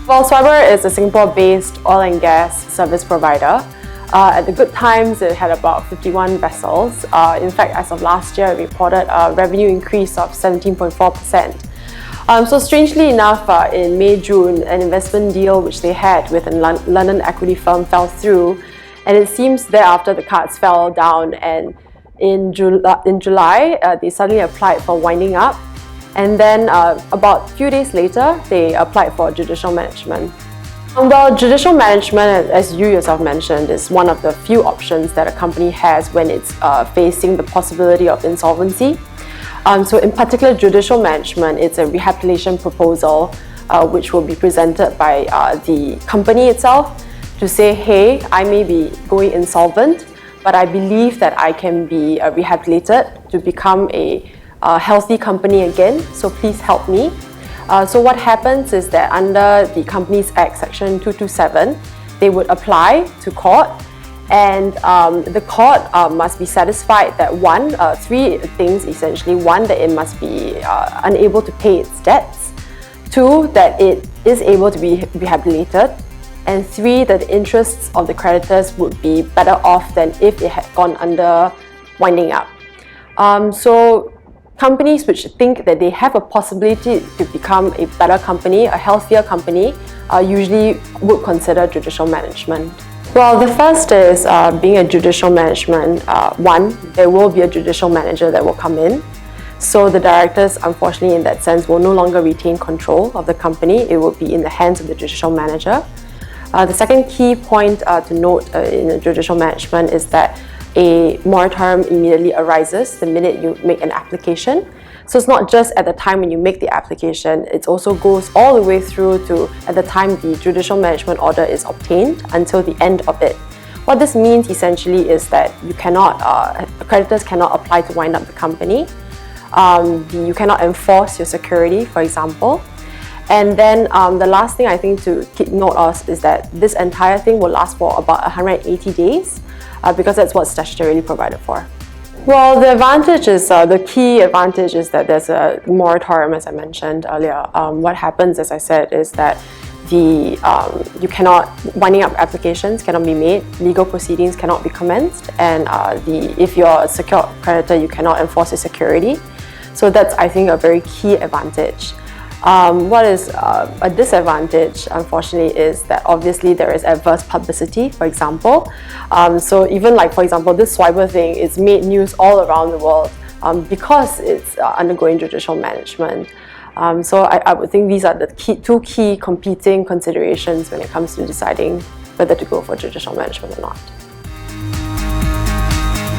Well, Swiber is a Singapore-based oil and gas service provider. At the good times, it had about 51 vessels. In fact, as of last year, it reported a revenue increase of 17.4%. So strangely enough, in May, June, an investment deal which they had with a London equity firm fell through, and it seems thereafter the cards fell down, and in July, they suddenly applied for winding up, and then about a few days later, they applied for judicial management. Well, judicial management, as you yourself mentioned, is one of the few options that a company has when it's facing the possibility of insolvency. So in particular, judicial management, it's a rehabilitation proposal which will be presented by the company itself to say, hey, I may be going insolvent, but I believe that I can be rehabilitated to become a healthy company again, so please help me. So what happens is that under the Companies Act Section 227, they would apply to court, and the court must be satisfied that three things essentially. One, that it must be unable to pay its debts. Two, that it is able to be rehabilitated. And three, that the interests of the creditors would be better off than if it had gone under winding up. So companies which think that they have a possibility to become a better company, a healthier company, usually would consider judicial management. Well, the first is being a judicial management. One, there will be a judicial manager that will come in. So the directors, unfortunately, in that sense, will no longer retain control of the company. It will be in the hands of the judicial manager. The second key point to note in a judicial management is that a moratorium immediately arises the minute you make an application. So it's not just at the time when you make the application, it also goes all the way through to at the time the judicial management order is obtained until the end of it. What this means essentially is that you cannot, creditors cannot apply to wind up the company. You cannot enforce your security, for example. And then the last thing I think to keep note of is that this entire thing will last for about 180 days because that's what's statutorily provided for. Well, the advantage is, the key advantage is that there's a moratorium, as I mentioned earlier. What happens, as I said, is that winding up applications cannot be made, legal proceedings cannot be commenced, and if you're a secured creditor, you cannot enforce your security. So that's, I think, a very key advantage. What is a disadvantage, unfortunately, is that obviously there is adverse publicity, for example. So even like, for example, this Swiber thing is made news all around the world because it's undergoing judicial management. So I would think these are the two key competing considerations when it comes to deciding whether to go for judicial management or not.